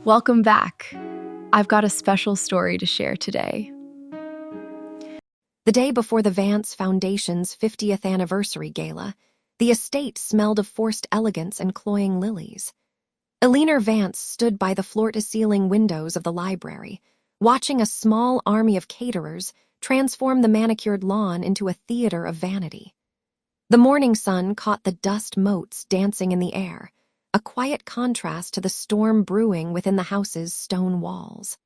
Welcome back. I've got a special story to share today. The day before the Vance Foundation's 50th anniversary gala, the estate smelled of forced elegance and cloying lilies. Eleanor Vance stood by the floor-to-ceiling windows of the library, watching a small army of caterers transform the manicured lawn into a theater of vanity. The morning sun caught the dust motes dancing in the air, a quiet contrast to the storm brewing within the house's stone walls.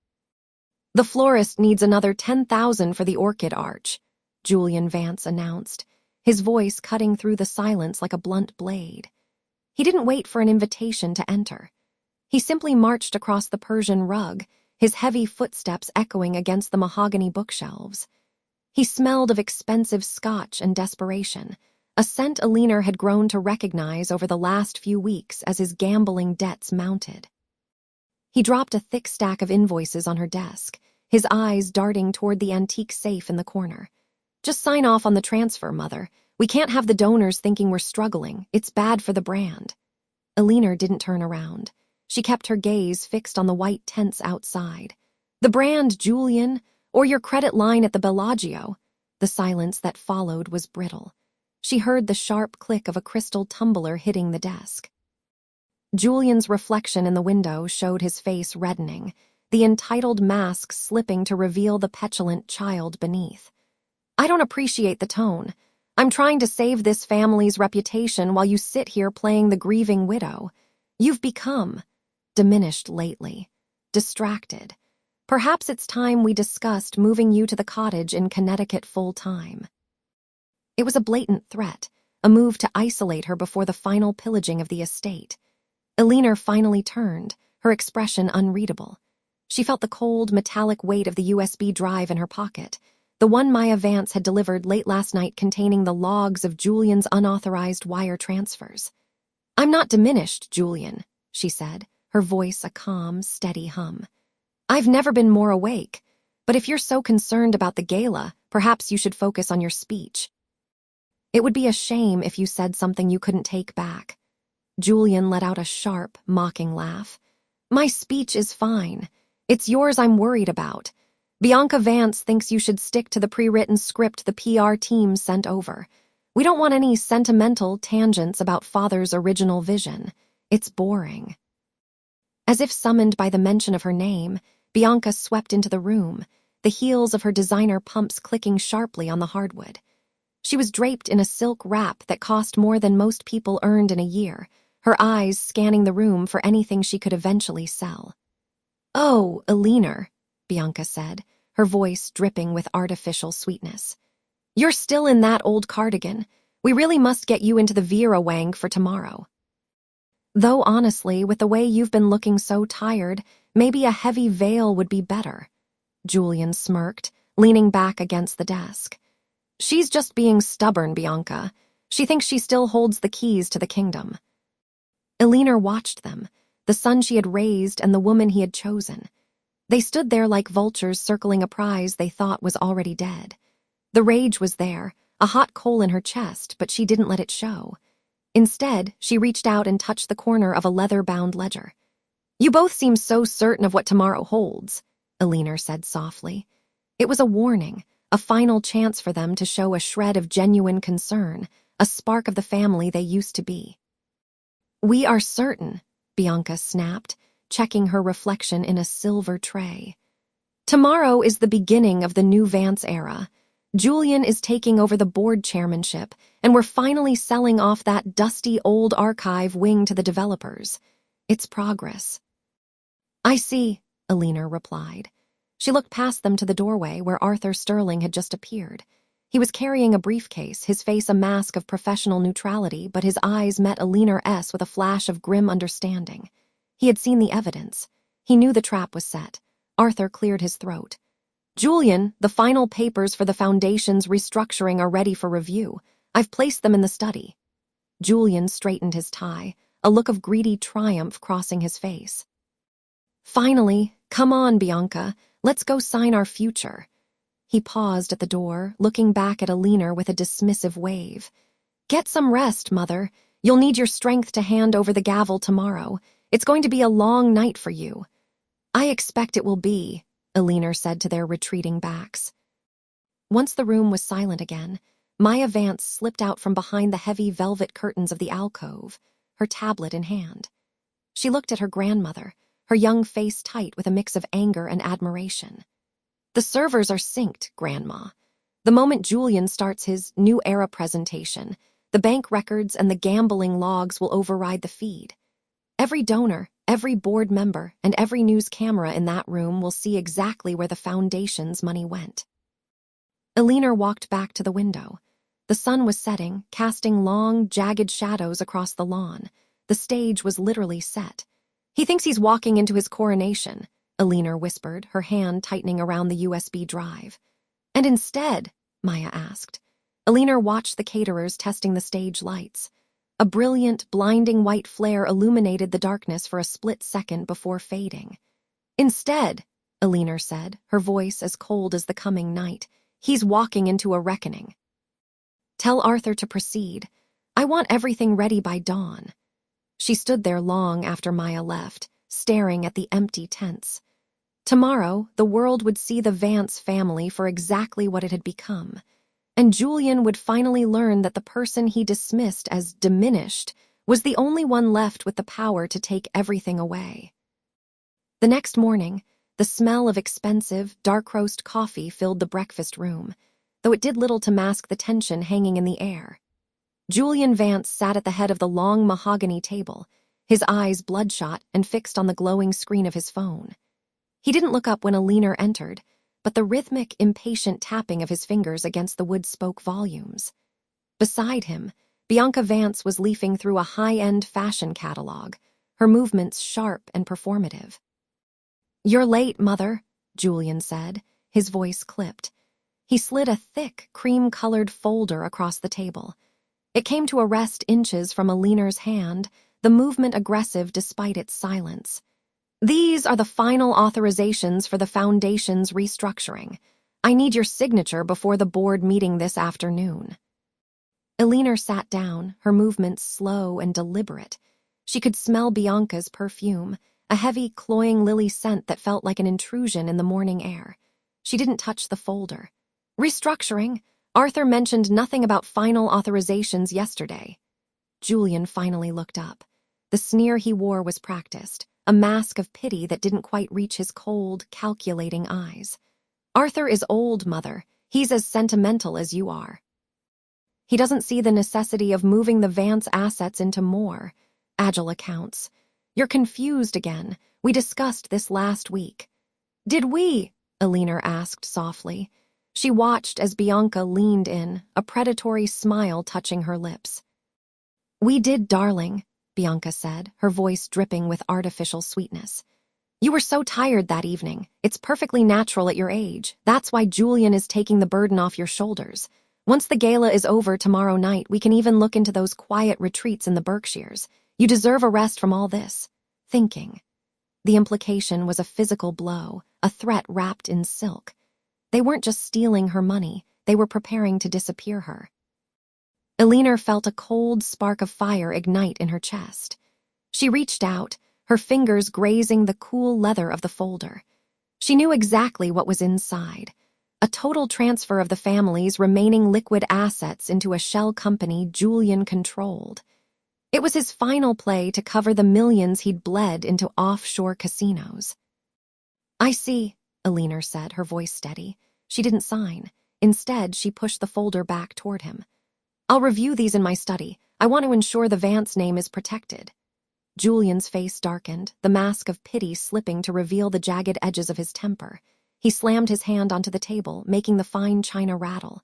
"The florist needs another 10,000 for the orchid arch," Julian Vance announced, his voice cutting through the silence like a blunt blade. He didn't wait for an invitation to enter. He simply marched across the Persian rug, his heavy footsteps echoing against the mahogany bookshelves. He smelled of expensive scotch and desperation, a scent Eleanor had grown to recognize over the last few weeks as his gambling debts mounted. He dropped a thick stack of invoices on her desk, his eyes darting toward the antique safe in the corner. "Just sign off on the transfer, Mother. We can't have the donors thinking we're struggling. It's bad for the brand." Eleanor didn't turn around. She kept her gaze fixed on the white tents outside. "The brand, Julian, or your credit line at the Bellagio." The silence that followed was brittle. She heard the sharp click of a crystal tumbler hitting the desk. Julian's reflection in the window showed his face reddening, the entitled mask slipping to reveal the petulant child beneath. "I don't appreciate the tone. I'm trying to save this family's reputation while you sit here playing the grieving widow. You've become diminished lately, distracted. Perhaps it's time we discussed moving you to the cottage in Connecticut full-time." It was a blatant threat, a move to isolate her before the final pillaging of the estate. Eleanor finally turned, her expression unreadable. She felt the cold, metallic weight of the USB drive in her pocket, the one Maya Vance had delivered late last night containing the logs of Julian's unauthorized wire transfers. "I'm not diminished, Julian," she said, her voice a calm, steady hum. "I've never been more awake, but if you're so concerned about the gala, perhaps you should focus on your speech. It would be a shame if you said something you couldn't take back." Julian let out a sharp, mocking laugh. "My speech is fine. It's yours I'm worried about. Bianca Vance thinks you should stick to the pre-written script the PR team sent over. We don't want any sentimental tangents about Father's original vision. It's boring." As if summoned by the mention of her name, Bianca swept into the room, the heels of her designer pumps clicking sharply on the hardwood. She was draped in a silk wrap that cost more than most people earned in a year, her eyes scanning the room for anything she could eventually sell. "Oh, Eleanor," Bianca said, her voice dripping with artificial sweetness. "You're still in that old cardigan. We really must get you into the Vera Wang for tomorrow. Though honestly, with the way you've been looking so tired, maybe a heavy veil would be better." Julian smirked, leaning back against the desk. "She's just being stubborn, Bianca. She thinks she still holds the keys to the kingdom." Eleanor watched them, the son she had raised and the woman he had chosen. They stood there like vultures circling a prize they thought was already dead. The rage was there, a hot coal in her chest, but she didn't let it show. Instead, she reached out and touched the corner of a leather-bound ledger. "You both seem so certain of what tomorrow holds," Eleanor said softly. It was a warning, a final chance for them to show a shred of genuine concern, a spark of the family they used to be. "We are certain," Bianca snapped, checking her reflection in a silver tray. "Tomorrow is the beginning of the new Vance era. Julian is taking over the board chairmanship, and we're finally selling off that dusty old archive wing to the developers. It's progress." "I see," Eleanor replied. She looked past them to the doorway where Arthur Sterling had just appeared. He was carrying a briefcase, his face a mask of professional neutrality, but his eyes met Eleanor S. with a flash of grim understanding. He had seen the evidence. He knew the trap was set. Arthur cleared his throat. "Julian, the final papers for the Foundation's restructuring are ready for review. I've placed them in the study." Julian straightened his tie, a look of greedy triumph crossing his face. "Finally, come on, Bianca. Let's go sign our future." He paused at the door, looking back at Eleanor with a dismissive wave. "Get some rest, Mother. You'll need your strength to hand over the gavel tomorrow. It's going to be a long night for you." "I expect it will be," Eleanor said to their retreating backs. Once the room was silent again, Maya Vance slipped out from behind the heavy velvet curtains of the alcove, her tablet in hand. She looked at her grandmother, her young face tight with a mix of anger and admiration. "The servers are synced, Grandma. The moment Julian starts his New Era presentation, the bank records and the gambling logs will override the feed. Every donor, every board member, and every news camera in that room will see exactly where the foundation's money went." Eleanor walked back to the window. The sun was setting, casting long, jagged shadows across the lawn. The stage was literally set. "He thinks he's walking into his coronation," Eleanor whispered, her hand tightening around the USB drive. "And instead," Maya asked. Eleanor watched the caterers testing the stage lights. A brilliant, blinding white flare illuminated the darkness for a split second before fading. "Instead," Eleanor said, her voice as cold as the coming night, "he's walking into a reckoning. Tell Arthur to proceed. I want everything ready by dawn." She stood there long after Maya left, staring at the empty tents. Tomorrow, the world would see the Vance family for exactly what it had become, and Julian would finally learn that the person he dismissed as diminished was the only one left with the power to take everything away. The next morning, the smell of expensive, dark roast coffee filled the breakfast room, though it did little to mask the tension hanging in the air. Julian Vance sat at the head of the long mahogany table, his eyes bloodshot and fixed on the glowing screen of his phone. He didn't look up when Eleanor entered, but the rhythmic, impatient tapping of his fingers against the wood spoke volumes. Beside him, Bianca Vance was leafing through a high-end fashion catalog, her movements sharp and performative. "You're late, Mother," Julian said, his voice clipped. He slid a thick, cream-colored folder across the table. It came to a rest inches from Eleanor's hand, the movement aggressive despite its silence. "These are the final authorizations for the Foundation's restructuring. I need your signature before the board meeting this afternoon." Eleanor sat down, her movements slow and deliberate. She could smell Bianca's perfume, a heavy, cloying lily scent that felt like an intrusion in the morning air. She didn't touch the folder. "Restructuring? Arthur mentioned nothing about final authorizations yesterday." Julian finally looked up. The sneer he wore was practiced, a mask of pity that didn't quite reach his cold, calculating eyes. "Arthur is old, Mother. He's as sentimental as you are. He doesn't see the necessity of moving the Vance assets into more agile accounts. You're confused again. We discussed this last week." "Did we?" Eleanor asked softly. She watched as Bianca leaned in, a predatory smile touching her lips. "We did, darling," Bianca said, her voice dripping with artificial sweetness. "You were so tired that evening. It's perfectly natural at your age. That's why Julian is taking the burden off your shoulders. Once the gala is over tomorrow night, we can even look into those quiet retreats in the Berkshires. You deserve a rest from all this thinking." The implication was a physical blow, a threat wrapped in silk. They weren't just stealing her money, they were preparing to disappear her. Eleanor felt a cold spark of fire ignite in her chest. She reached out, her fingers grazing the cool leather of the folder. She knew exactly what was inside. A total transfer of the family's remaining liquid assets into a shell company Julian controlled. It was his final play to cover the millions he'd bled into offshore casinos. "I see," Eleanor said, her voice steady. She didn't sign. Instead, she pushed the folder back toward him. "I'll review these in my study. I want to ensure the Vance name is protected." Julian's face darkened, the mask of pity slipping to reveal the jagged edges of his temper. He slammed his hand onto the table, making the fine china rattle.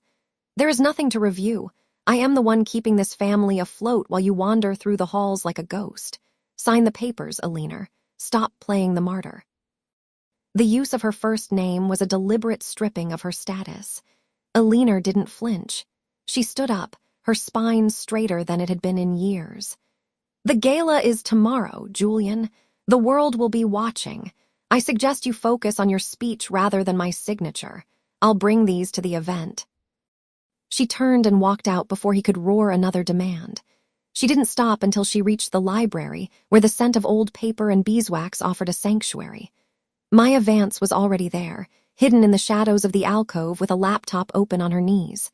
"There is nothing to review. I am the one keeping this family afloat while you wander through the halls like a ghost. Sign the papers, Eleanor. Stop playing the martyr." The use of her first name was a deliberate stripping of her status. Eleanor didn't flinch. She stood up, her spine straighter than it had been in years. "The gala is tomorrow, Julian. The world will be watching. I suggest you focus on your speech rather than my signature. I'll bring these to the event." She turned and walked out before he could roar another demand. She didn't stop until she reached the library, where the scent of old paper and beeswax offered a sanctuary. Maya Vance was already there, hidden in the shadows of the alcove with a laptop open on her knees.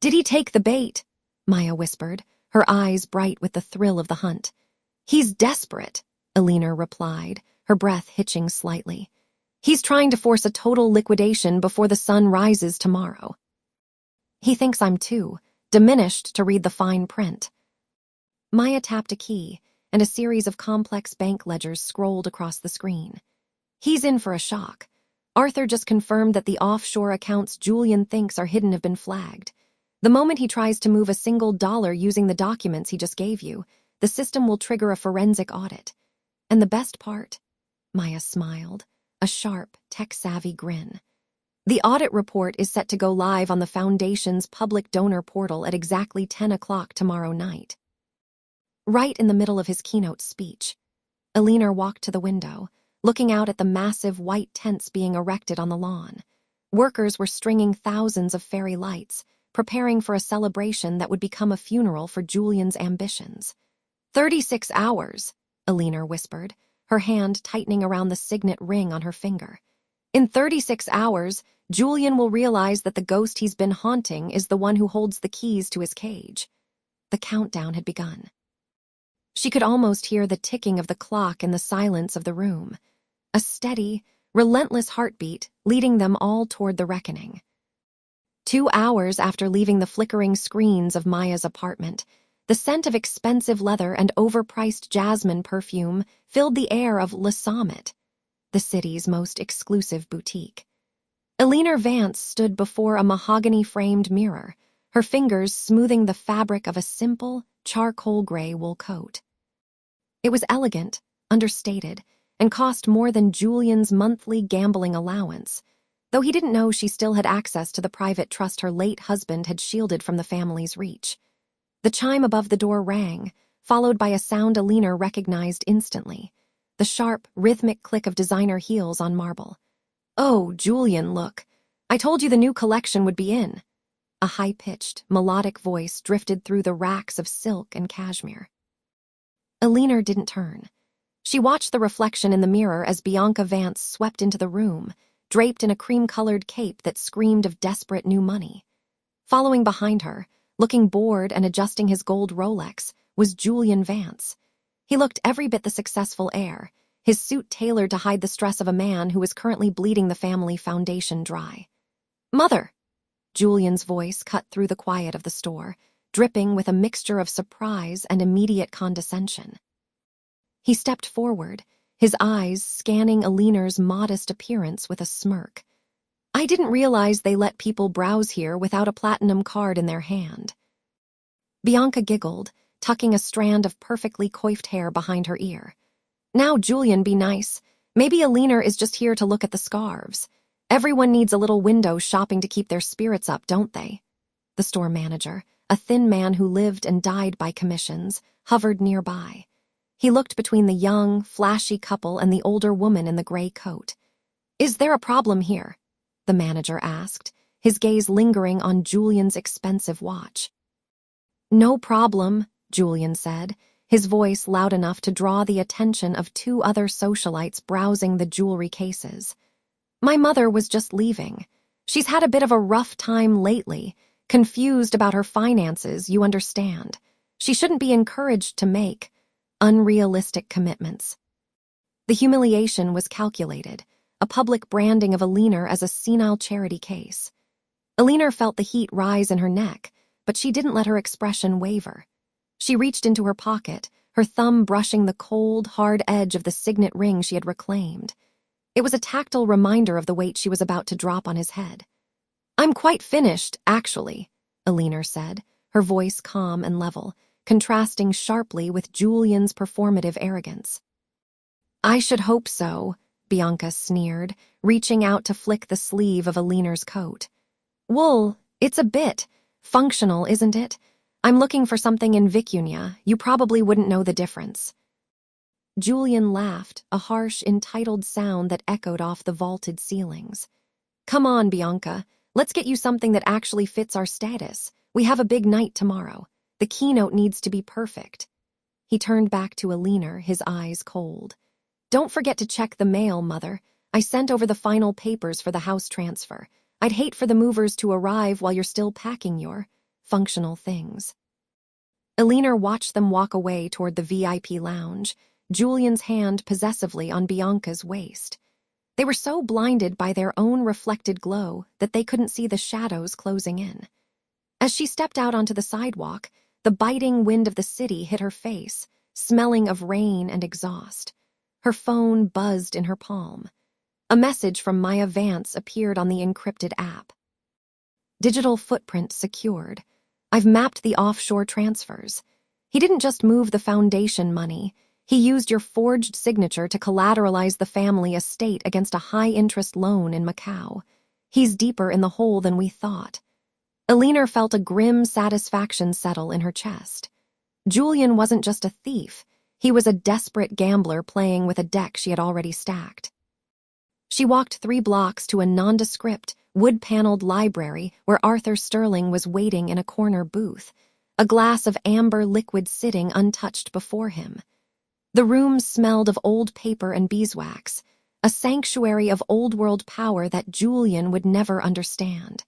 "Did he take the bait?" Maya whispered, her eyes bright with the thrill of the hunt. "He's desperate," Eleanor replied, her breath hitching slightly. "He's trying to force a total liquidation before the sun rises tomorrow." "He thinks I'm too diminished to read the fine print." Maya tapped a key, and a series of complex bank ledgers scrolled across the screen. "He's in for a shock. Arthur just confirmed that the offshore accounts Julian thinks are hidden have been flagged. The moment he tries to move a single dollar using the documents he just gave you, the system will trigger a forensic audit. And the best part?" Maya smiled, a sharp, tech-savvy grin. "The audit report is set to go live on the Foundation's public donor portal at exactly 10 o'clock tomorrow night." Right in the middle of his keynote speech, Eleanor walked to the window, looking out at the massive white tents being erected on the lawn. Workers were stringing thousands of fairy lights, preparing for a celebration that would become a funeral for Julian's ambitions. 36 hours, Eleanor whispered, her hand tightening around the signet ring on her finger. "In 36 hours, Julian will realize that the ghost he's been haunting is the one who holds the keys to his cage." The countdown had begun. She could almost hear the ticking of the clock in the silence of the room. A steady, relentless heartbeat leading them all toward the reckoning. 2 hours after leaving the flickering screens of Maya's apartment, the scent of expensive leather and overpriced jasmine perfume filled the air of Le Summit, the city's most exclusive boutique. Eleanor Vance stood before a mahogany-framed mirror, her fingers smoothing the fabric of a simple, charcoal-gray wool coat. It was elegant, understated, and cost more than Julian's monthly gambling allowance, though he didn't know she still had access to the private trust her late husband had shielded from the family's reach. The chime above the door rang, followed by a sound Eleanor recognized instantly, the sharp, rhythmic click of designer heels on marble. "Oh, Julian, look. I told you the new collection would be in." A high-pitched, melodic voice drifted through the racks of silk and cashmere. Eleanor didn't turn. She watched the reflection in the mirror as Bianca Vance swept into the room, draped in a cream-colored cape that screamed of desperate new money. Following behind her, looking bored and adjusting his gold Rolex, was Julian Vance. He looked every bit the successful heir, his suit tailored to hide the stress of a man who was currently bleeding the family foundation dry. "Mother!" Julian's voice cut through the quiet of the store, dripping with a mixture of surprise and immediate condescension. He stepped forward, his eyes scanning Eleanor's modest appearance with a smirk. "I didn't realize they let people browse here without a platinum card in their hand." Bianca giggled, tucking a strand of perfectly coiffed hair behind her ear. "Now, Julian, be nice. Maybe Eleanor is just here to look at the scarves. Everyone needs a little window shopping to keep their spirits up, don't they?" The store manager, a thin man who lived and died by commissions, hovered nearby. He looked between the young, flashy couple and the older woman in the gray coat. "Is there a problem here?" the manager asked, his gaze lingering on Julian's expensive watch. "No problem," Julian said, his voice loud enough to draw the attention of 2 other socialites browsing the jewelry cases. "My mother was just leaving. She's had a bit of a rough time lately, confused about her finances, you understand. She shouldn't be encouraged to make unrealistic commitments." The humiliation was calculated, a public branding of Eleanor as a senile charity case. Eleanor felt the heat rise in her neck, but she didn't let her expression waver. She reached into her pocket, her thumb brushing the cold, hard edge of the signet ring she had reclaimed. It was a tactile reminder of the weight she was about to drop on his head. "I'm quite finished, actually," Eleanor said, her voice calm and level, contrasting sharply with Julian's performative arrogance. "I should hope so," Bianca sneered, reaching out to flick the sleeve of Eleanor's coat. "Wool, it's a bit functional, isn't it? I'm looking for something in vicuña. You probably wouldn't know the difference." Julian laughed, a harsh, entitled sound that echoed off the vaulted ceilings. "Come on, Bianca. Let's get you something that actually fits our status. We have a big night tomorrow. The keynote needs to be perfect. He turned back to Eleanor, his eyes cold. Don't forget to check the mail, Mother. I sent over the final papers for the house transfer. I'd hate for the movers to arrive while you're still packing your functional things. Eleanor watched them walk away toward the VIP lounge, Julian's hand possessively on Bianca's waist. They were so blinded by their own reflected glow that they couldn't see the shadows closing in. As she stepped out onto the sidewalk, the biting wind of the city hit her face, smelling of rain and exhaust. Her phone buzzed in her palm. A message from Maya Vance appeared on the encrypted app. Digital footprint secured. I've mapped the offshore transfers. He didn't just move the foundation money. He used your forged signature to collateralize the family estate against a high-interest loan in Macau. He's deeper in the hole than we thought. Eleanor felt a grim satisfaction settle in her chest. Julian wasn't just a thief. He was a desperate gambler playing with a deck she had already stacked. She walked 3 blocks to a nondescript, wood-paneled library where Arthur Sterling was waiting in a corner booth, a glass of amber liquid sitting untouched before him. The room smelled of old paper and beeswax, a sanctuary of old-world power that Julian would never understand.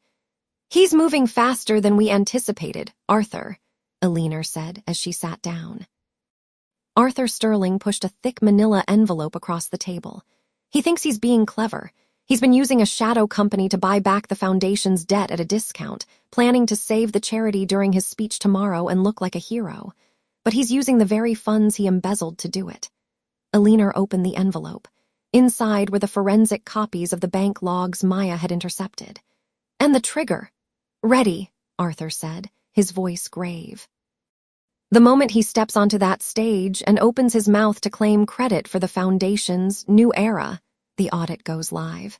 He's moving faster than we anticipated, Arthur, Eleanor said as she sat down. Arthur Sterling pushed a thick manila envelope across the table. He thinks he's being clever. He's been using a shadow company to buy back the foundation's debt at a discount, planning to save the charity during his speech tomorrow and look like a hero. But he's using the very funds he embezzled to do it. Eleanor opened the envelope. Inside were the forensic copies of the bank logs Maya had intercepted. And the trigger. Ready, Arthur said, his voice grave. The moment he steps onto that stage and opens his mouth to claim credit for the foundation's new era, the audit goes live.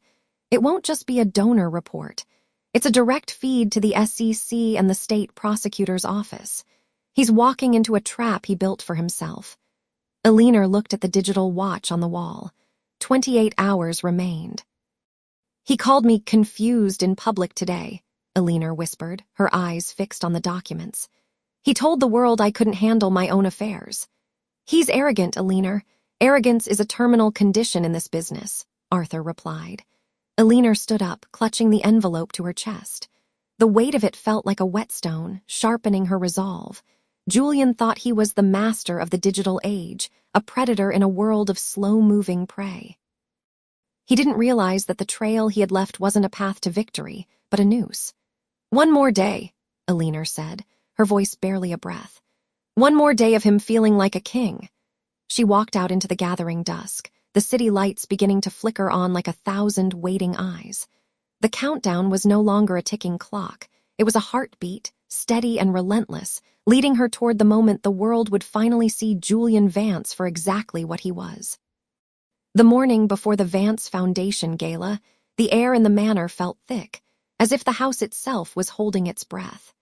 It won't just be a donor report. It's a direct feed to the SEC and the state prosecutor's office. He's walking into a trap he built for himself. Eleanor looked at the digital watch on the wall. 28 hours remained. He called me confused in public today, Eleanor whispered, her eyes fixed on the documents. He told the world I couldn't handle my own affairs. He's arrogant, Eleanor. Arrogance is a terminal condition in this business, Arthur replied. Eleanor stood up, clutching the envelope to her chest. The weight of it felt like a whetstone, sharpening her resolve. Julian thought he was the master of the digital age, a predator in a world of slow-moving prey. He didn't realize that the trail he had left wasn't a path to victory, but a noose. One more day, Eleanor said, her voice barely a breath. One more day of him feeling like a king. She walked out into the gathering dusk, the city lights beginning to flicker on like 1,000 waiting eyes. The countdown was no longer a ticking clock. It was a heartbeat, steady and relentless, leading her toward the moment the world would finally see Julian Vance for exactly what he was. The morning before the Vance Foundation Gala, the air in the manor felt thick, as if the house itself was holding its breath.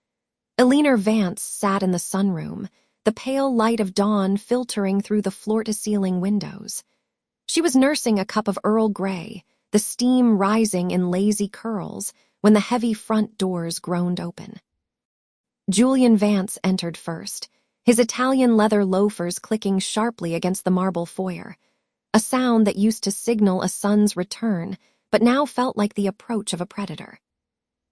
Eleanor Vance sat in the sunroom, the pale light of dawn filtering through the floor-to-ceiling windows. She was nursing a cup of Earl Grey, the steam rising in lazy curls when the heavy front doors groaned open. Julian Vance entered first, his Italian leather loafers clicking sharply against the marble foyer, a sound that used to signal a son's return but now felt like the approach of a predator.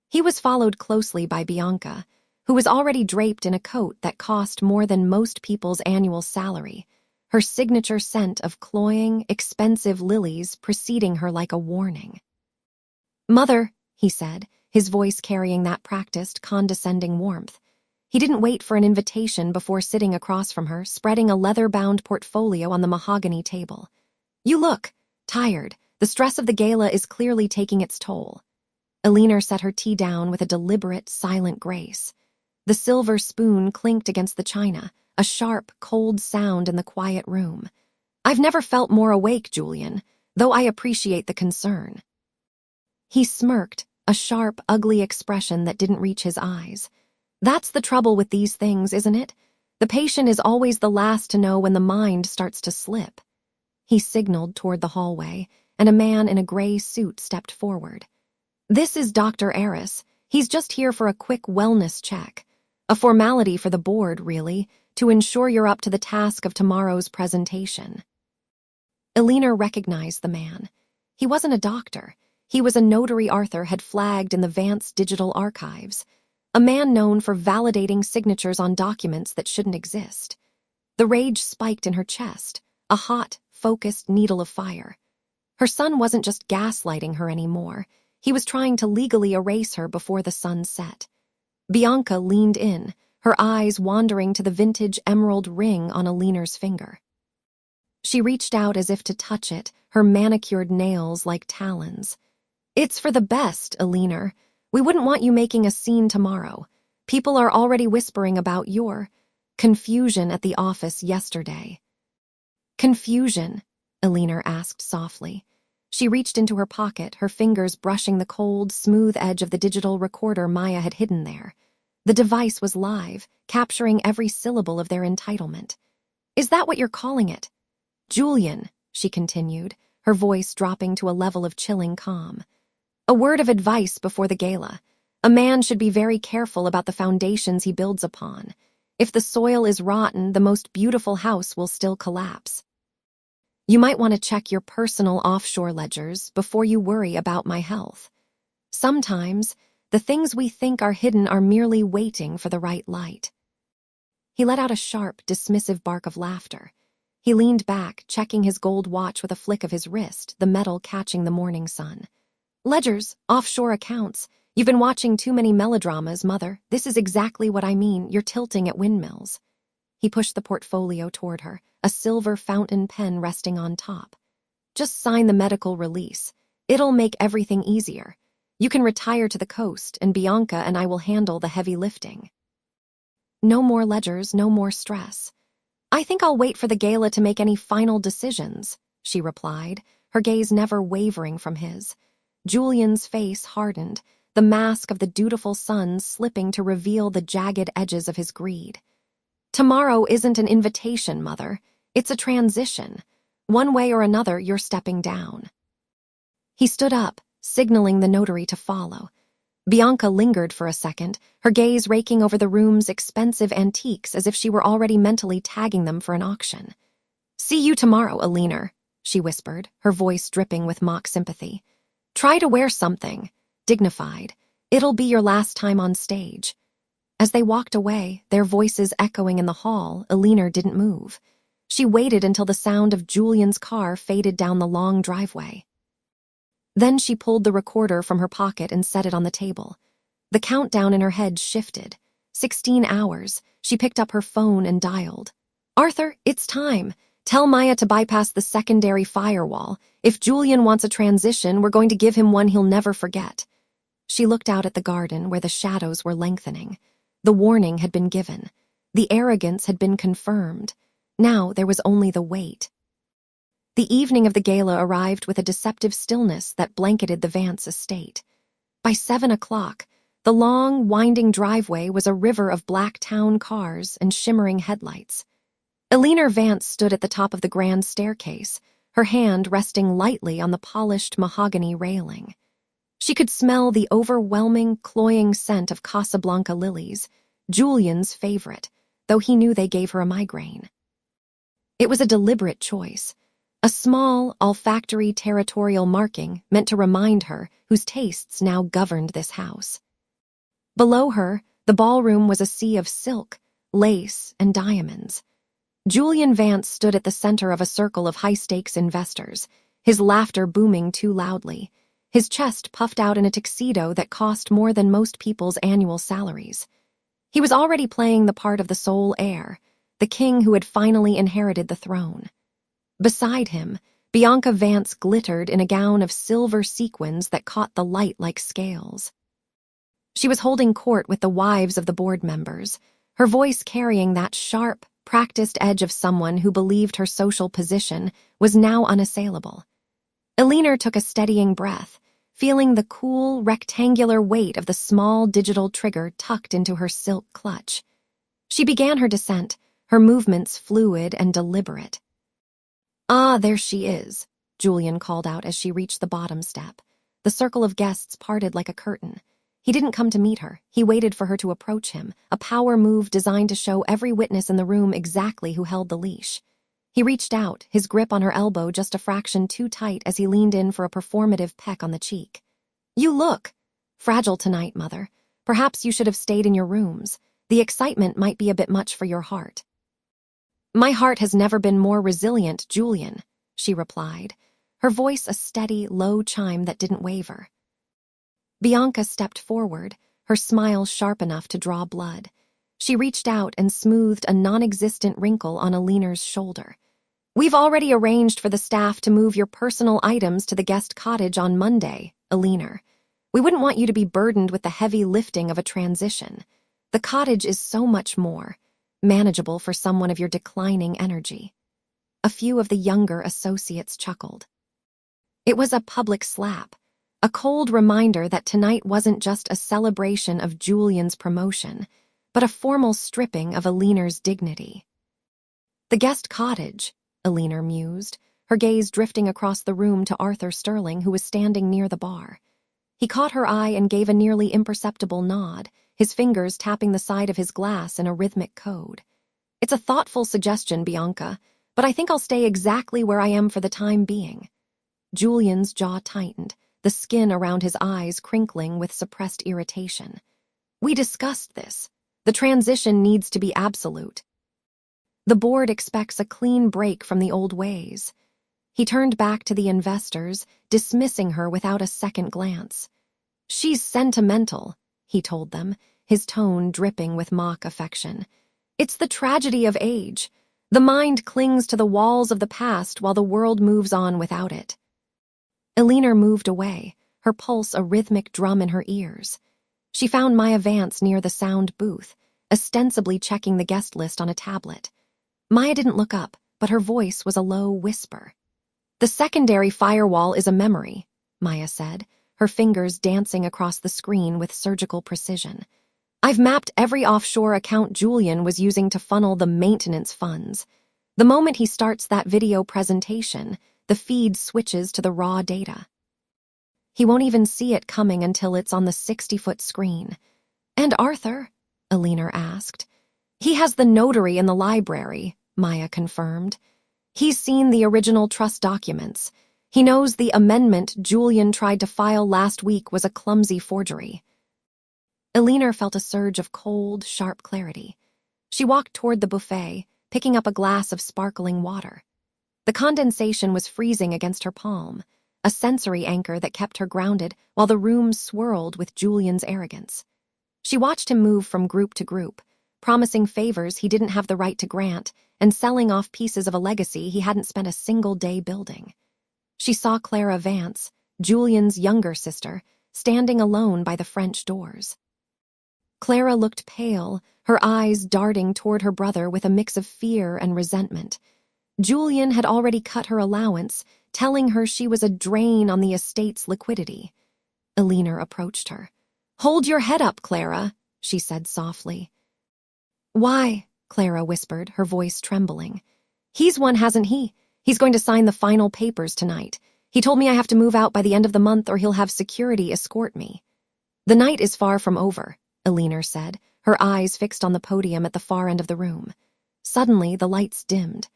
He was followed closely by Bianca, who was already draped in a coat that cost more than most people's annual salary, her signature scent of cloying, expensive lilies preceding her like a warning. "Mother," he said, his voice carrying that practiced, condescending warmth. He didn't wait for an invitation before sitting across from her, spreading a leather-bound portfolio on the mahogany table. "You look tired. The stress of the gala is clearly taking its toll." Eleanor set her tea down with a deliberate, silent grace. The silver spoon clinked against the china, a sharp, cold sound in the quiet room. "I've never felt more awake, Julian, though I appreciate the concern." He smirked, a sharp, ugly expression that didn't reach his eyes. "That's the trouble with these things, isn't it? The patient is always the last to know when the mind starts to slip." He signaled toward the hallway, and a man in a gray suit stepped forward. "This is Dr. Aris. He's just here for a quick wellness check. A formality for the board, really, to ensure you're up to the task of tomorrow's presentation. Eleanor recognized the man. He wasn't a doctor. He was a notary Arthur had flagged in the Vance digital archives, a man known for validating signatures on documents that shouldn't exist. The rage spiked in her chest, a hot, focused needle of fire. Her son wasn't just gaslighting her anymore. He was trying to legally erase her before the sun set. Bianca leaned in, her eyes wandering to the vintage emerald ring on Eleanor's finger. She reached out as if to touch it, her manicured nails like talons. "It's for the best, Eleanor. We wouldn't want you making a scene tomorrow. People are already whispering about your confusion at the office yesterday." "Confusion?" Eleanor asked softly. She reached into her pocket, her fingers brushing the cold, smooth edge of the digital recorder Maya had hidden there. The device was live, capturing every syllable of their entitlement. "Is that what you're calling it?" "Julian," she continued, her voice dropping to a level of chilling calm. "A word of advice before the gala. A man should be very careful about the foundations he builds upon. If the soil is rotten, the most beautiful house will still collapse. You might want to check your personal offshore ledgers before you worry about my health. Sometimes, the things we think are hidden are merely waiting for the right light." He let out a sharp, dismissive bark of laughter. He leaned back, checking his gold watch with a flick of his wrist, the metal catching the morning sun. "Ledgers, offshore accounts. You've been watching too many melodramas, Mother. This is exactly what I mean. You're tilting at windmills." He pushed the portfolio toward her, a silver fountain pen resting on top. "Just sign the medical release. It'll make everything easier. You can retire to the coast, and Bianca and I will handle the heavy lifting." "No more ledgers, no more stress. I think I'll wait for the gala to make any final decisions," she replied, her gaze never wavering from his. Julian's face hardened, the mask of the dutiful son slipping to reveal the jagged edges of his greed. "Tomorrow isn't an invitation, Mother. It's a transition. One way or another, you're stepping down." He stood up, signaling the notary to follow. Bianca lingered for a second, her gaze raking over the room's expensive antiques as if she were already mentally tagging them for an auction. "See you tomorrow, Eleanor," she whispered, her voice dripping with mock sympathy. "Try to wear something dignified. It'll be your last time on stage." As they walked away, their voices echoing in the hall, Eleanor didn't move. She waited until the sound of Julian's car faded down the long driveway. Then she pulled the recorder from her pocket and set it on the table. The countdown in her head shifted. 16 hours. She picked up her phone and dialed. "Arthur, it's time. Tell Maya to bypass the secondary firewall. If Julian wants a transition, we're going to give him one he'll never forget." She looked out at the garden where the shadows were lengthening. The warning had been given. The arrogance had been confirmed. Now there was only the wait. The evening of the gala arrived with a deceptive stillness that blanketed the Vance estate. By 7 o'clock, the long, winding driveway was a river of black town cars and shimmering headlights. Eleanor Vance stood at the top of the grand staircase, her hand resting lightly on the polished mahogany railing. She could smell the overwhelming, cloying scent of Casablanca lilies, Julian's favorite, though he knew they gave her a migraine. It was a deliberate choice. A small, olfactory territorial marking meant to remind her whose tastes now governed this house. Below her, the ballroom was a sea of silk, lace, and diamonds. Julian Vance stood at the center of a circle of high-stakes investors, his laughter booming too loudly, his chest puffed out in a tuxedo that cost more than most people's annual salaries. He was already playing the part of the sole heir, the king who had finally inherited the throne. Beside him, Bianca Vance glittered in a gown of silver sequins that caught the light like scales. She was holding court with the wives of the board members, her voice carrying that sharp, practiced edge of someone who believed her social position was now unassailable. Eleanor took a steadying breath, feeling the cool, rectangular weight of the small digital trigger tucked into her silk clutch. She began her descent, her movements fluid and deliberate. "Ah, there she is," Julian called out as she reached the bottom step. The circle of guests parted like a curtain. He didn't come to meet her. He waited for her to approach him, a power move designed to show every witness in the room exactly who held the leash. He reached out, his grip on her elbow just a fraction too tight as he leaned in for a performative peck on the cheek. "You look fragile tonight, Mother. Perhaps you should have stayed in your rooms. The excitement might be a bit much for your heart." "My heart has never been more resilient, Julian," she replied, her voice a steady, low chime that didn't waver. Bianca stepped forward, her smile sharp enough to draw blood. She reached out and smoothed a non-existent wrinkle on Eleanor's shoulder. "We've already arranged for the staff to move your personal items to the guest cottage on Monday, Eleanor. We wouldn't want you to be burdened with the heavy lifting of a transition. The cottage is so much more manageable for someone of your declining energy." A few of the younger associates chuckled. It was a public slap, a cold reminder that tonight wasn't just a celebration of Julian's promotion, but a formal stripping of Eleanor's dignity. "The guest cottage," Eleanor mused, her gaze drifting across the room to Arthur Sterling, who was standing near the bar. He caught her eye and gave a nearly imperceptible nod, his fingers tapping the side of his glass in a rhythmic code. "It's a thoughtful suggestion, Bianca, but I think I'll stay exactly where I am for the time being." Julian's jaw tightened, the skin around his eyes crinkling with suppressed irritation. "We discussed this. The transition needs to be absolute. The board expects a clean break from the old ways." He turned back to the investors, dismissing her without a second glance. "She's sentimental," he told them, his tone dripping with mock affection. "It's the tragedy of age. The mind clings to the walls of the past while the world moves on without it." Eleanor moved away, her pulse a rhythmic drum in her ears. She found Maya Vance near the sound booth, ostensibly checking the guest list on a tablet. Maya didn't look up, but her voice was a low whisper. "The secondary firewall is a memory," Maya said, her fingers dancing across the screen with surgical precision. "I've mapped every offshore account Julian was using to funnel the maintenance funds. The moment he starts that video presentation, the feed switches to the raw data. He won't even see it coming until it's on the 60-foot screen." "And Arthur?" Eleanor asked. "He has the notary in the library," Maya confirmed. "He's seen the original trust documents. He knows the amendment Julian tried to file last week was a clumsy forgery." Eleanor felt a surge of cold, sharp clarity. She walked toward the buffet, picking up a glass of sparkling water. The condensation was freezing against her palm, a sensory anchor that kept her grounded while the room swirled with Julian's arrogance. She watched him move from group to group, promising favors he didn't have the right to grant and selling off pieces of a legacy he hadn't spent a single day building. She saw Clara Vance, Julian's younger sister, standing alone by the French doors. Clara looked pale, her eyes darting toward her brother with a mix of fear and resentment. Julian had already cut her allowance, telling her she was a drain on the estate's liquidity. Eleanor approached her. "Hold your head up, Clara," she said softly. "Why?" Clara whispered, her voice trembling. "He's one, hasn't he? He's going to sign the final papers tonight. He told me I have to move out by the end of the month or he'll have security escort me." "The night is far from over," Eleanor said, her eyes fixed on the podium at the far end of the room. Suddenly, the lights dimmed.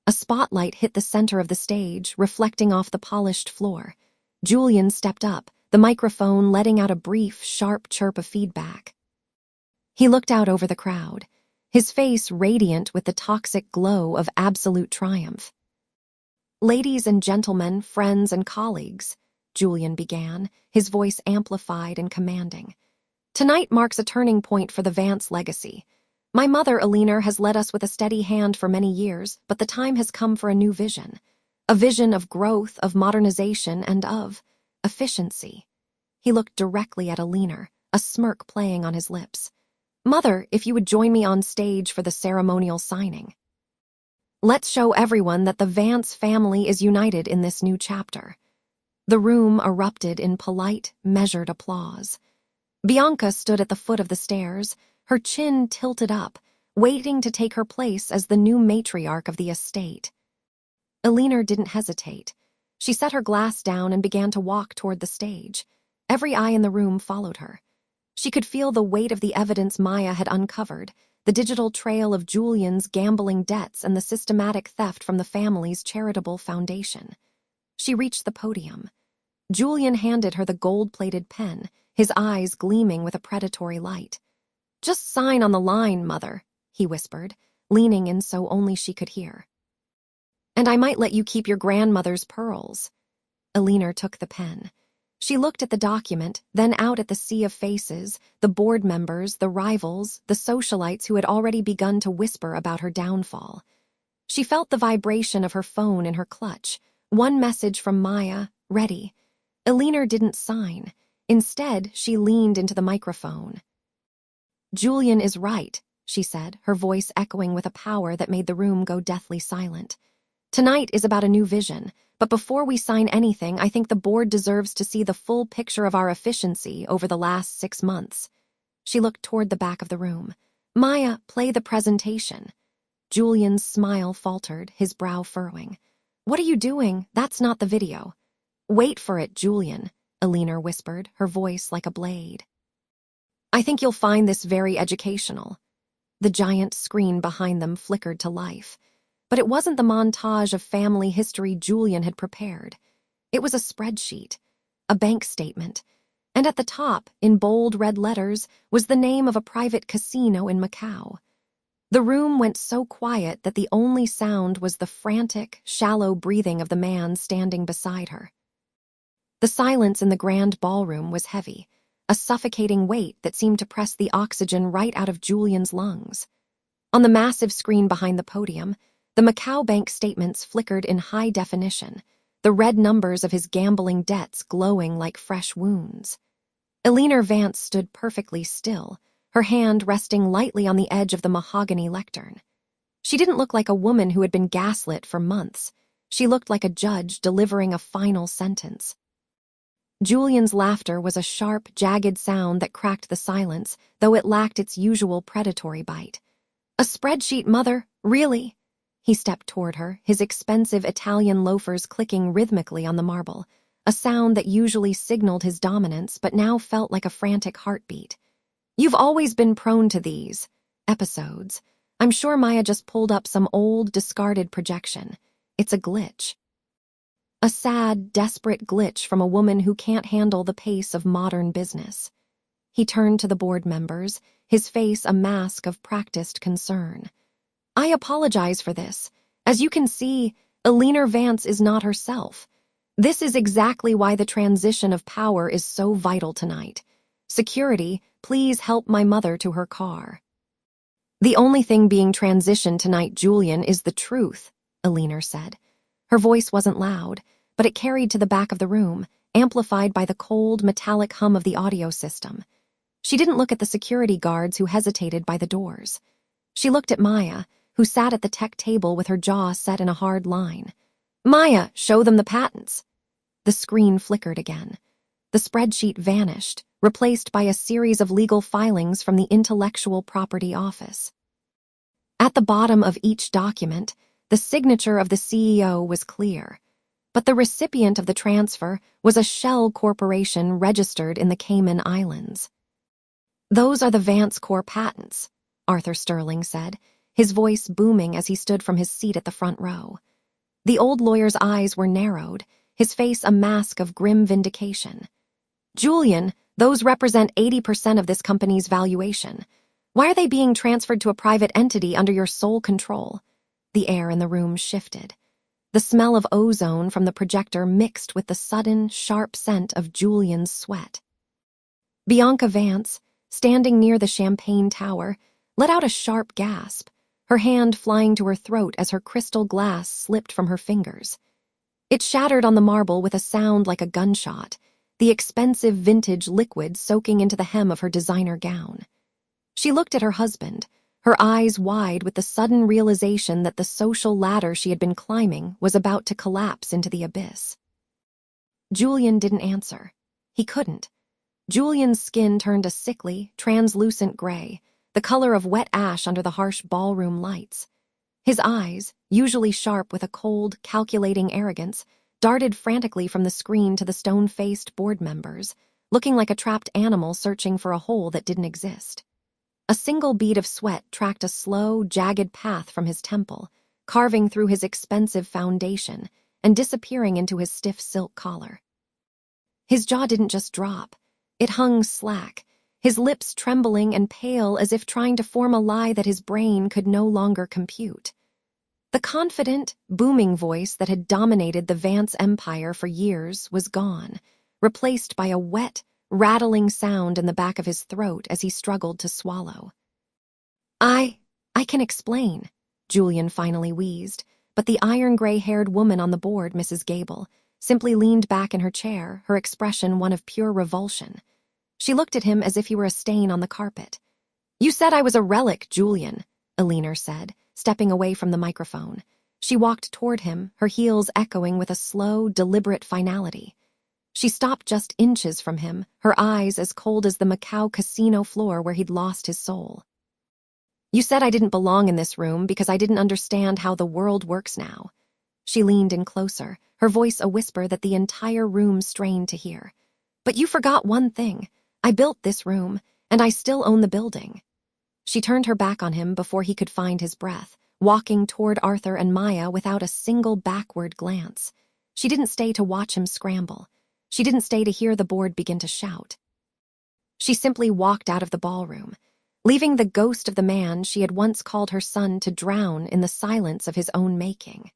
A spotlight hit the center of the stage, reflecting off the polished floor. Julian stepped up, the microphone letting out a brief, sharp chirp of feedback. He looked out over the crowd, his face radiant with the toxic glow of absolute triumph. "Ladies and gentlemen, friends and colleagues," Julian began, his voice amplified and commanding. "Tonight marks a turning point for the Vance legacy. My mother, Eleanor, has led us with a steady hand for many years, but the time has come for a new vision. A vision of growth, of modernization, and of efficiency." He looked directly at Eleanor, a smirk playing on his lips. "Mother, if you would join me on stage for the ceremonial signing. Let's show everyone that the Vance family is united in this new chapter." The room erupted in polite, measured applause. Bianca stood at the foot of the stairs, her chin tilted up, waiting to take her place as the new matriarch of the estate. Eleanor didn't hesitate. She set her glass down and began to walk toward the stage. Every eye in the room followed her. She could feel the weight of the evidence Maya had uncovered, the digital trail of Julian's gambling debts and the systematic theft from the family's charitable foundation. She reached the podium. Julian handed her the gold-plated pen, his eyes gleaming with a predatory light. "Just sign on the line, Mother," he whispered, leaning in so only she could hear. "And I might let you keep your grandmother's pearls." Eleanor took the pen. She looked at the document, then out at the sea of faces, the board members, the rivals, the socialites who had already begun to whisper about her downfall. She felt the vibration of her phone in her clutch. One message from Maya, ready. Eleanor didn't sign. Instead, she leaned into the microphone. "Julian is right," she said, her voice echoing with a power that made the room go deathly silent. "Tonight is about a new vision, but before we sign anything, I think the board deserves to see the full picture of our efficiency over the last 6 months." She looked toward the back of the room. "Maya, play the presentation." Julian's smile faltered, his brow furrowing. "What are you doing? That's not the video." "Wait for it, Julian," Eleanor whispered, her voice like a blade. "I think you'll find this very educational." The giant screen behind them flickered to life. But it wasn't the montage of family history Julian had prepared. It was a spreadsheet, a bank statement, and at the top, in bold red letters, was the name of a private casino in Macau. The room went so quiet that the only sound was the frantic, shallow breathing of the man standing beside her. The silence in the grand ballroom was heavy, a suffocating weight that seemed to press the oxygen right out of Julian's lungs. On the massive screen behind the podium, the Macau bank statements flickered in high definition, the red numbers of his gambling debts glowing like fresh wounds. Eleanor Vance stood perfectly still, her hand resting lightly on the edge of the mahogany lectern. She didn't look like a woman who had been gaslit for months. She looked like a judge delivering a final sentence. Julian's laughter was a sharp, jagged sound that cracked the silence, though it lacked its usual predatory bite. "A spreadsheet, Mother? Really?" He stepped toward her, his expensive Italian loafers clicking rhythmically on the marble, a sound that usually signaled his dominance but now felt like a frantic heartbeat. "You've always been prone to these episodes. I'm sure Maya just pulled up some old, discarded projection. It's a glitch." A sad, desperate glitch from a woman who can't handle the pace of modern business. He turned to the board members, his face a mask of practiced concern. "I apologize for this. As you can see, Eleanor Vance is not herself. This is exactly why the transition of power is so vital tonight. Security, please help my mother to her car." "The only thing being transitioned tonight, Julian, is the truth," Eleanor said. Her voice wasn't loud, but it carried to the back of the room, amplified by the cold, metallic hum of the audio system. She didn't look at the security guards who hesitated by the doors. She looked at Maya, who sat at the tech table with her jaw set in a hard line. "Maya, show them the patents." The screen flickered again. The spreadsheet vanished, replaced by a series of legal filings from the Intellectual Property Office. At the bottom of each document, the signature of the CEO was clear, but the recipient of the transfer was a shell corporation registered in the Cayman Islands. "Those are the Vance Corp patents," Arthur Sterling said, his voice booming as he stood from his seat at the front row. The old lawyer's eyes were narrowed, his face a mask of grim vindication. "Julian, those represent 80% of this company's valuation. Why are they being transferred to a private entity under your sole control?" The air in the room shifted. The smell of ozone from the projector mixed with the sudden, sharp scent of Julian's sweat. Bianca Vance, standing near the champagne tower, let out a sharp gasp, her hand flying to her throat as her crystal glass slipped from her fingers. It shattered on the marble with a sound like a gunshot, the expensive vintage liquid soaking into the hem of her designer gown. She looked at her husband, her eyes wide with the sudden realization that the social ladder she had been climbing was about to collapse into the abyss. Julian didn't answer. He couldn't. Julian's skin turned a sickly, translucent gray, the color of wet ash under the harsh ballroom lights. His eyes, usually sharp with a cold, calculating arrogance, darted frantically from the screen to the stone-faced board members, looking like a trapped animal searching for a hole that didn't exist. A single bead of sweat tracked a slow, jagged path from his temple, carving through his expensive foundation and disappearing into his stiff silk collar. His jaw didn't just drop. It hung slack, his lips trembling and pale as if trying to form a lie that his brain could no longer compute. The confident, booming voice that had dominated the Vance empire for years was gone, replaced by a wet, rattling sound in the back of his throat as he struggled to swallow. I can explain, Julian finally wheezed, but the iron-gray-haired woman on the board, Mrs. Gable, simply leaned back in her chair, her expression one of pure revulsion. She looked at him as if he were a stain on the carpet. "You said I was a relic, Julian," Eleanor said, stepping away from the microphone. She walked toward him, her heels echoing with a slow, deliberate finality. She stopped just inches from him, her eyes as cold as the Macau casino floor where he'd lost his soul. "You said I didn't belong in this room because I didn't understand how the world works now." She leaned in closer, her voice a whisper that the entire room strained to hear. "But you forgot one thing. I built this room, and I still own the building." She turned her back on him before he could find his breath, walking toward Arthur and Maya without a single backward glance. She didn't stay to watch him scramble. She didn't stay to hear the board begin to shout. She simply walked out of the ballroom, leaving the ghost of the man she had once called her son to drown in the silence of his own making.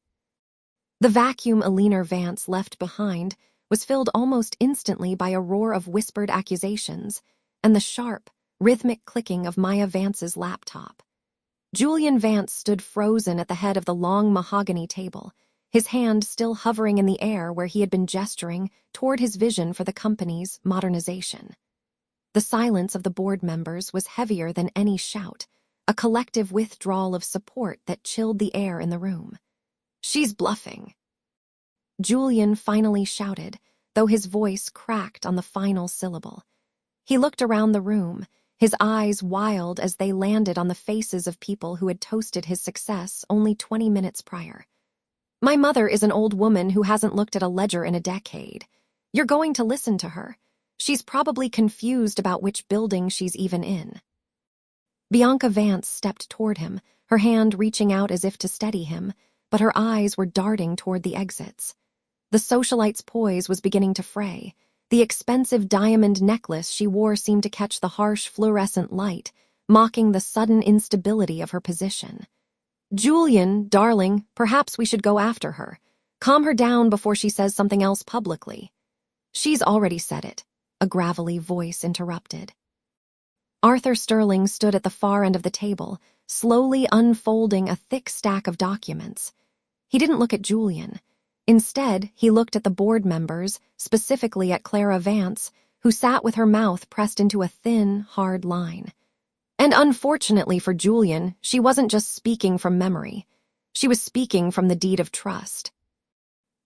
The vacuum Eleanor Vance left behind was filled almost instantly by a roar of whispered accusations and the sharp, rhythmic clicking of Maya Vance's laptop. Julian Vance stood frozen at the head of the long mahogany table, his hand still hovering in the air where he had been gesturing toward his vision for the company's modernization. The silence of the board members was heavier than any shout, a collective withdrawal of support that chilled the air in the room. "She's bluffing," Julian finally shouted, though his voice cracked on the final syllable. He looked around the room, his eyes wild as they landed on the faces of people who had toasted his success only 20 minutes prior. "My mother is an old woman who hasn't looked at a ledger in a decade. You're going to listen to her. She's probably confused about which building she's even in." Bianca Vance stepped toward him, her hand reaching out as if to steady him, but her eyes were darting toward the exits. The socialite's poise was beginning to fray. The expensive diamond necklace she wore seemed to catch the harsh fluorescent light, mocking the sudden instability of her position. "Julian, darling, perhaps we should go after her. Calm her down before she says something else publicly." "She's already said it," a gravelly voice interrupted. Arthur Sterling stood at the far end of the table, slowly unfolding a thick stack of documents. He didn't look at Julian. Instead, he looked at the board members, specifically at Clara Vance, who sat with her mouth pressed into a thin, hard line. And unfortunately for Julian, she wasn't just speaking from memory. She was speaking from the deed of trust.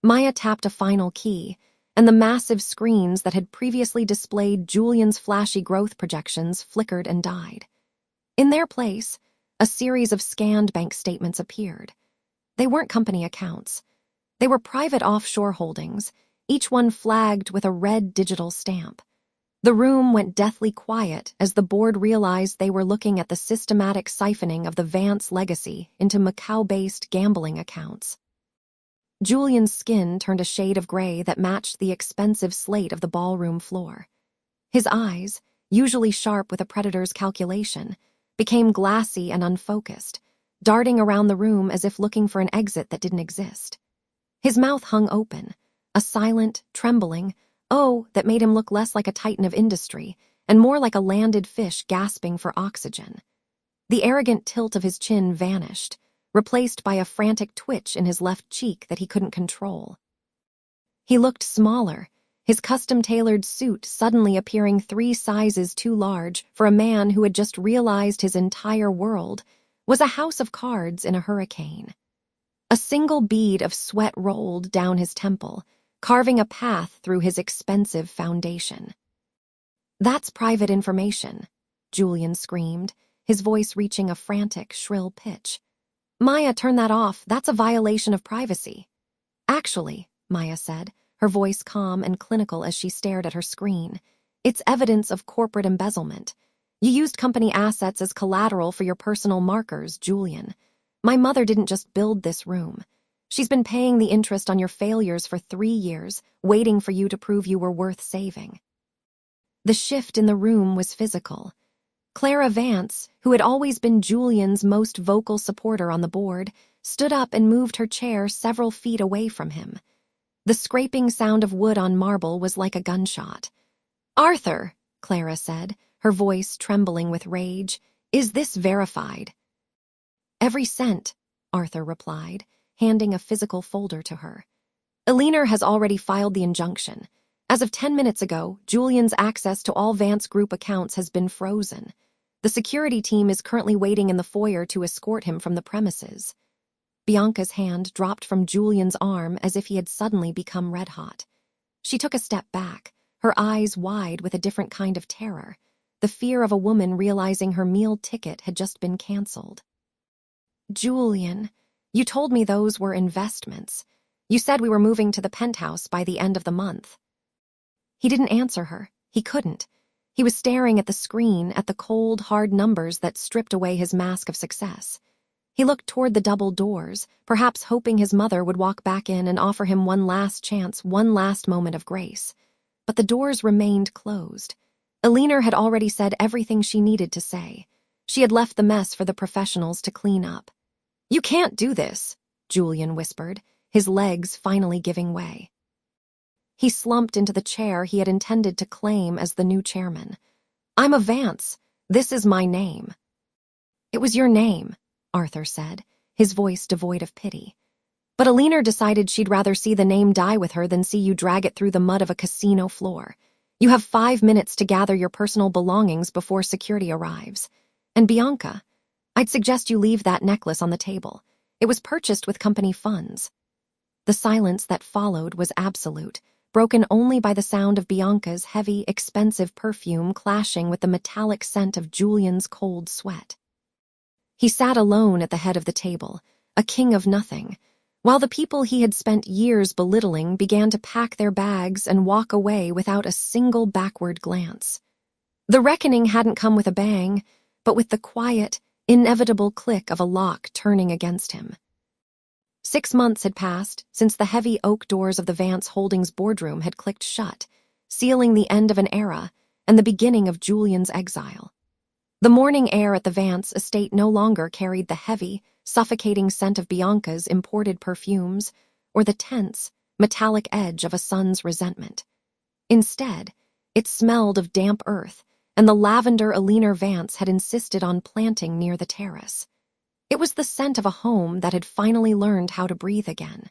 Maya tapped a final key, and the massive screens that had previously displayed Julian's flashy growth projections flickered and died. In their place, a series of scanned bank statements appeared. They weren't company accounts. They were private offshore holdings, each one flagged with a red digital stamp. The room went deathly quiet as the board realized they were looking at the systematic siphoning of the Vance legacy into Macau-based gambling accounts. Julian's skin turned a shade of gray that matched the expensive slate of the ballroom floor. His eyes, usually sharp with a predator's calculation, became glassy and unfocused, darting around the room as if looking for an exit that didn't exist. His mouth hung open, a silent, trembling "oh" that made him look less like a titan of industry and more like a landed fish gasping for oxygen. The arrogant tilt of his chin vanished, replaced by a frantic twitch in his left cheek that he couldn't control. He looked smaller, his custom-tailored suit suddenly appearing 3 sizes too large for a man who had just realized his entire world was a house of cards in a hurricane. A single bead of sweat rolled down his temple, carving a path through his expensive foundation. "That's private information," Julian screamed, his voice reaching a frantic, shrill pitch. "Maya, turn that off. That's a violation of privacy." "Actually," Maya said, her voice calm and clinical as she stared at her screen, It's evidence of corporate embezzlement. You used company assets as collateral for your personal markers, Julian. My mother didn't just build this room. She's been paying the interest on your failures for 3 years, waiting for you to prove you were worth saving. The shift in the room was physical. Clara Vance, who had always been Julian's most vocal supporter on the board, stood up and moved her chair several feet away from him. The scraping sound of wood on marble was like a gunshot. "Arthur," Clara said, her voice trembling with rage, "is this verified?" "Every cent," Arthur replied, handing a physical folder to her. "Eleanor has already filed the injunction. As of 10 minutes ago, Julian's access to all Vance Group accounts has been frozen. The security team is currently waiting in the foyer to escort him from the premises." Bianca's hand dropped from Julian's arm as if he had suddenly become red-hot. She took a step back, her eyes wide with a different kind of terror, the fear of a woman realizing her meal ticket had just been canceled. "Julian, you told me those were investments. You said we were moving to the penthouse by the end of the month." He didn't answer her. He couldn't. He was staring at the screen, at the cold, hard numbers that stripped away his mask of success. He looked toward the double doors, perhaps hoping his mother would walk back in and offer him one last chance, one last moment of grace. But the doors remained closed. Eleanor had already said everything she needed to say. She had left the mess for the professionals to clean up. "You can't do this," Julian whispered, his legs finally giving way. He slumped into the chair he had intended to claim as the new chairman. "I'm a Vance. This is my name." "It was your name," Arthur said, his voice devoid of pity. "But Eleanor decided she'd rather see the name die with her than see you drag it through the mud of a casino floor. You have 5 minutes to gather your personal belongings before security arrives. And Bianca, I'd suggest you leave that necklace on the table. It was purchased with company funds." The silence that followed was absolute, broken only by the sound of Bianca's heavy, expensive perfume clashing with the metallic scent of Julian's cold sweat. He sat alone at the head of the table, a king of nothing, while the people he had spent years belittling began to pack their bags and walk away without a single backward glance. The reckoning hadn't come with a bang, but with the quiet, inevitable click of a lock turning against him. 6 months had passed since the heavy oak doors of the Vance Holdings boardroom had clicked shut, sealing the end of an era and the beginning of Julian's exile. The morning air at the Vance estate no longer carried the heavy, suffocating scent of Bianca's imported perfumes or the tense, metallic edge of a son's resentment. Instead, it smelled of damp earth and the lavender Eleanor Vance had insisted on planting near the terrace. It was the scent of a home that had finally learned how to breathe again.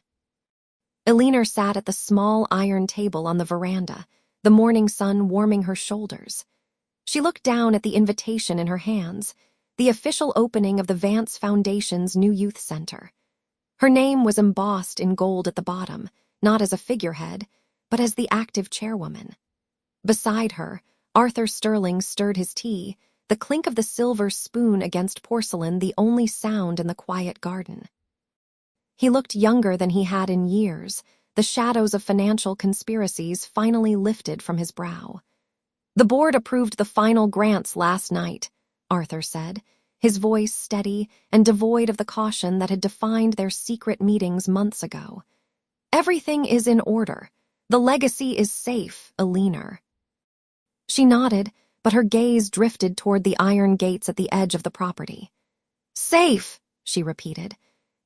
Eleanor sat at the small iron table on the veranda, the morning sun warming her shoulders. She looked down at the invitation in her hands, the official opening of the Vance Foundation's new youth center. Her name was embossed in gold at the bottom, not as a figurehead, but as the active chairwoman. Beside her, Arthur Sterling stirred his tea, the clink of the silver spoon against porcelain the only sound in the quiet garden. He looked younger than he had in years, the shadows of financial conspiracies finally lifted from his brow. "The board approved the final grants last night," Arthur said, his voice steady and devoid of the caution that had defined their secret meetings months ago. "Everything is in order. The legacy is safe, Eleanor." She nodded, but her gaze drifted toward the iron gates at the edge of the property. "Safe," she repeated.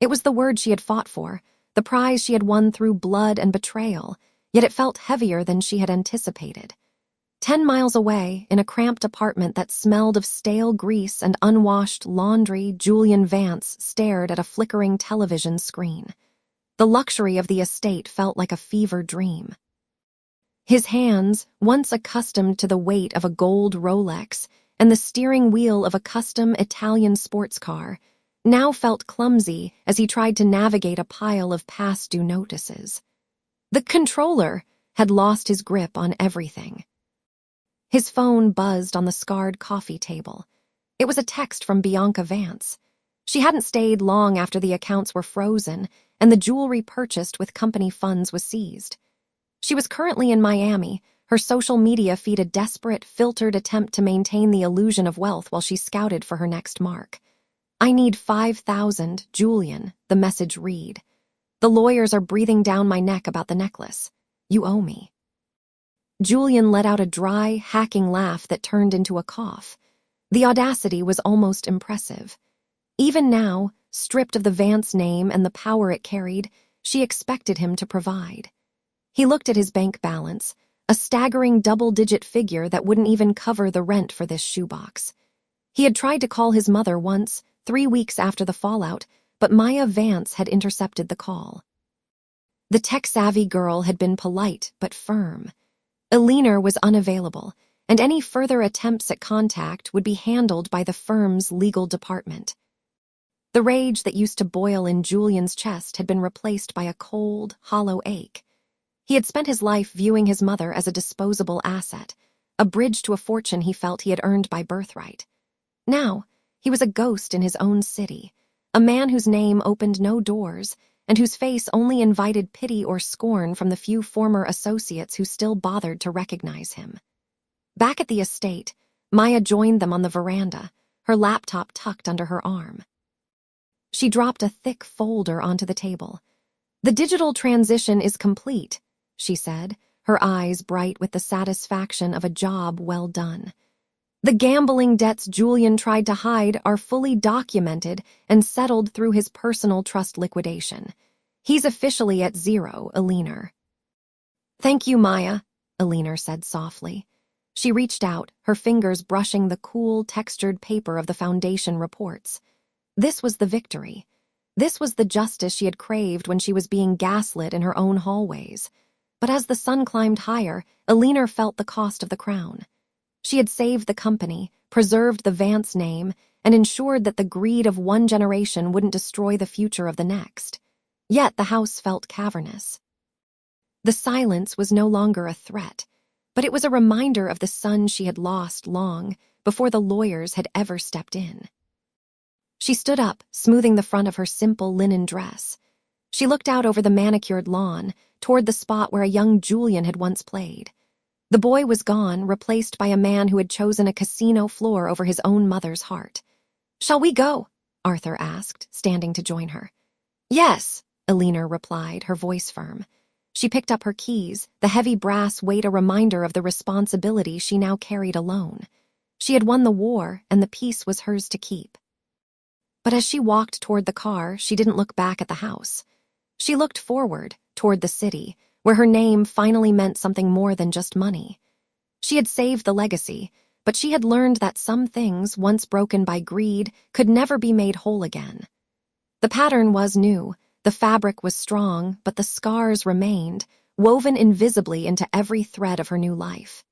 It was the word she had fought for, the prize she had won through blood and betrayal, yet it felt heavier than she had anticipated. 10 miles away, in a cramped apartment that smelled of stale grease and unwashed laundry, Julian Vance stared at a flickering television screen. The luxury of the estate felt like a fever dream. His hands, once accustomed to the weight of a gold Rolex and the steering wheel of a custom Italian sports car, now felt clumsy as he tried to navigate a pile of past due notices. The controller had lost his grip on everything. His phone buzzed on the scarred coffee table. It was a text from Bianca Vance. She hadn't stayed long after the accounts were frozen and the jewelry purchased with company funds was seized. She was currently in Miami, Her social media feed a desperate, filtered attempt to maintain the illusion of wealth while she scouted for her next mark. "I need 5,000, Julian," the message read. "The lawyers are breathing down my neck about the necklace. You owe me." Julian let out a dry, hacking laugh that turned into a cough. The audacity was almost impressive. Even now, stripped of the Vance name and the power it carried, she expected him to provide. He looked at his bank balance, a staggering double-digit figure that wouldn't even cover the rent for this shoebox. He had tried to call his mother once, 3 weeks after the fallout, but Maya Vance had intercepted the call. The tech-savvy girl had been polite but firm. Eleanor was unavailable, and any further attempts at contact would be handled by the firm's legal department. The rage that used to boil in Julian's chest had been replaced by a cold, hollow ache. He had spent his life viewing his mother as a disposable asset, a bridge to a fortune he felt he had earned by birthright. Now, he was a ghost in his own city, a man whose name opened no doors and whose face only invited pity or scorn from the few former associates who still bothered to recognize him. Back at the estate, Maya joined them on the veranda, her laptop tucked under her arm. She dropped a thick folder onto the table. "The digital transition is complete," she said, her eyes bright with the satisfaction of a job well done. "The gambling debts Julian tried to hide are fully documented and settled through his personal trust liquidation. He's officially at zero, Eleanor." "Thank you, Maya," Eleanor said softly. She reached out, her fingers brushing the cool, textured paper of the Foundation reports. This was the victory. This was the justice she had craved when she was being gaslit in her own hallways. But as the sun climbed higher, Eleanor felt the cost of the crown. She had saved the company, preserved the Vance name, and ensured that the greed of one generation wouldn't destroy the future of the next. Yet the house felt cavernous. The silence was no longer a threat, but it was a reminder of the son she had lost long before the lawyers had ever stepped in. She stood up, smoothing the front of her simple linen dress. She looked out over the manicured lawn, toward the spot where a young Julian had once played. The boy was gone, replaced by a man who had chosen a casino floor over his own mother's heart. "Shall we go?" Arthur asked, standing to join her. "Yes," Eleanor replied, her voice firm. She picked up her keys, the heavy brass weight a reminder of the responsibility she now carried alone. She had won the war, and the peace was hers to keep. But as she walked toward the car, she didn't look back at the house. She looked forward, toward the city, where her name finally meant something more than just money. She had saved the legacy, but she had learned that some things, once broken by greed, could never be made whole again. The pattern was new, the fabric was strong, but the scars remained, woven invisibly into every thread of her new life.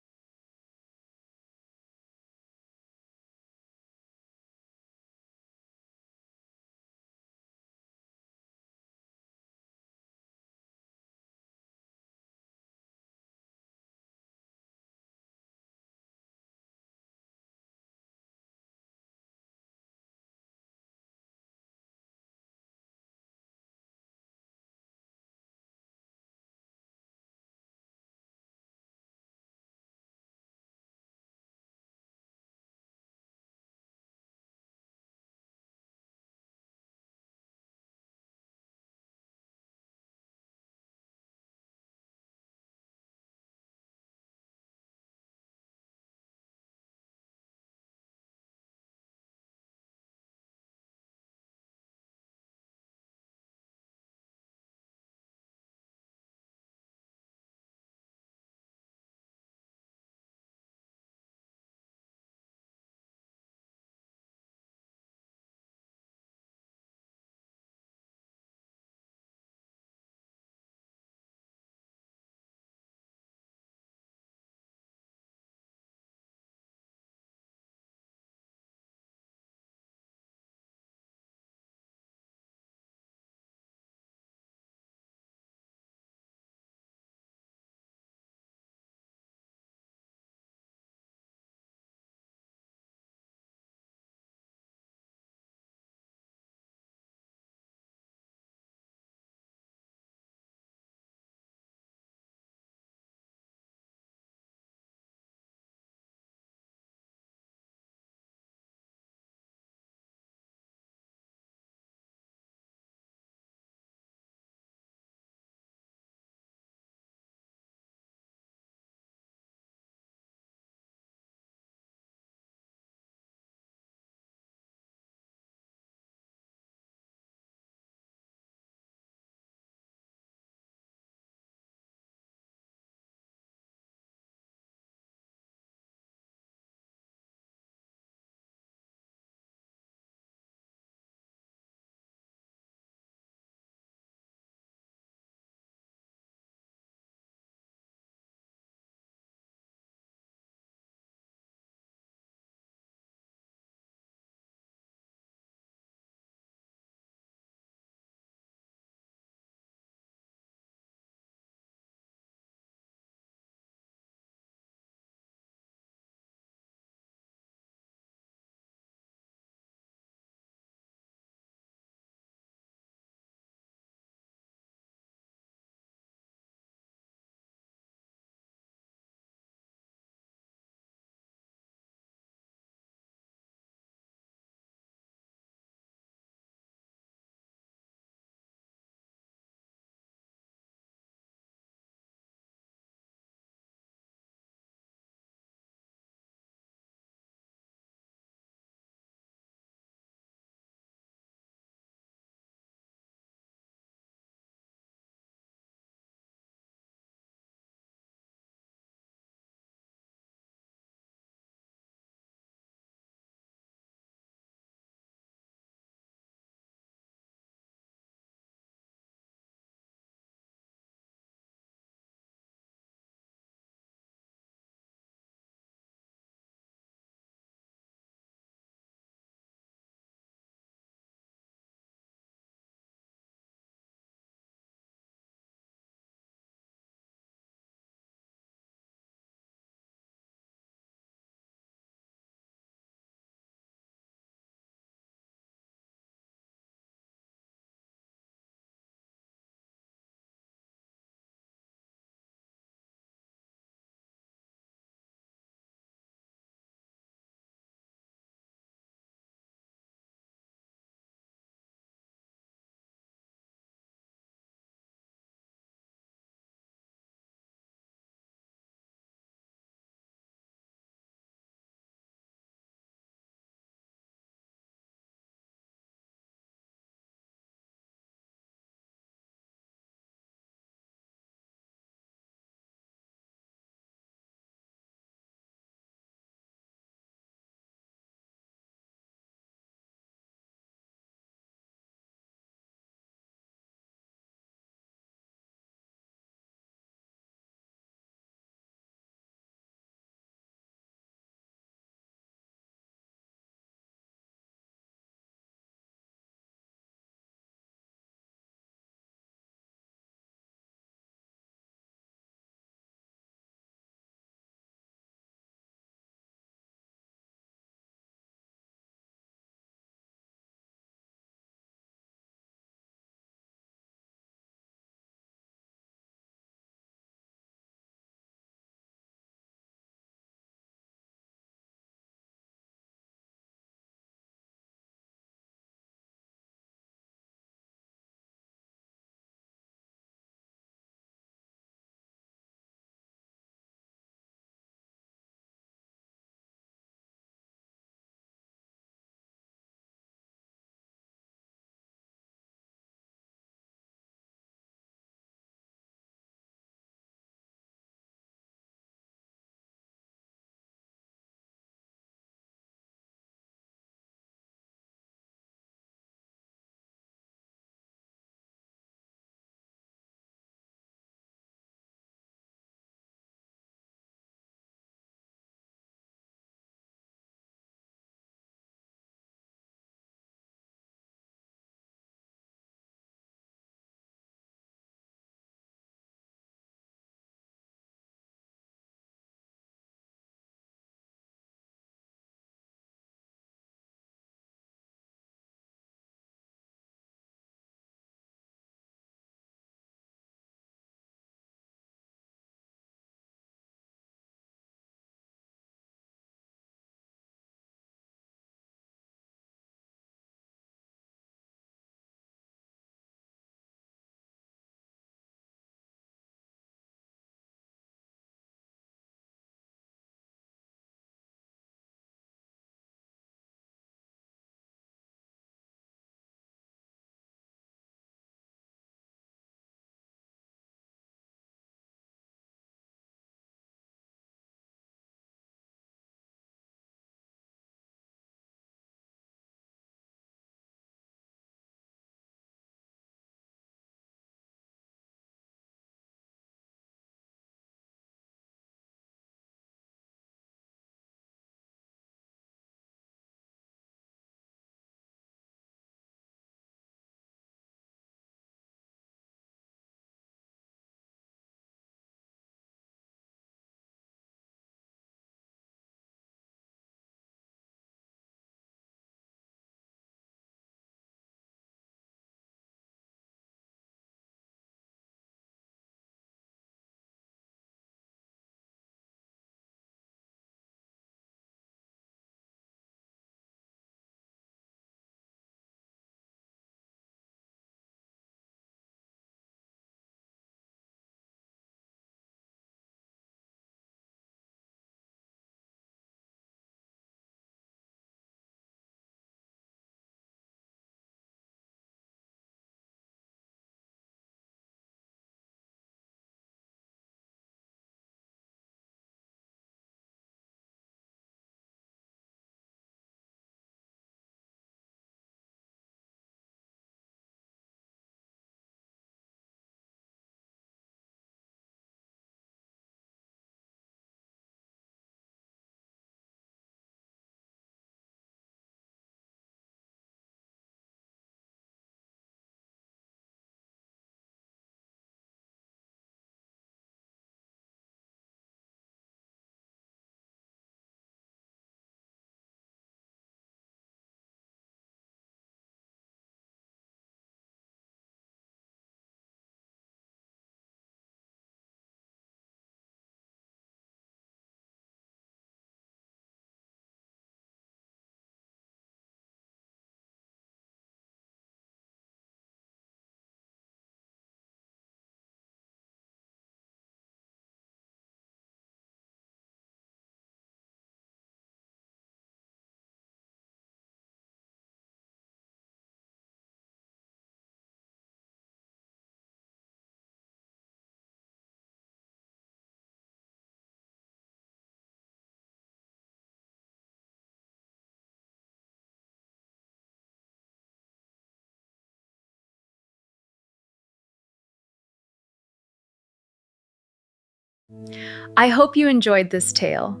I hope you enjoyed this tale.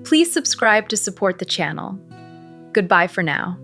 Please subscribe to support the channel. Goodbye for now.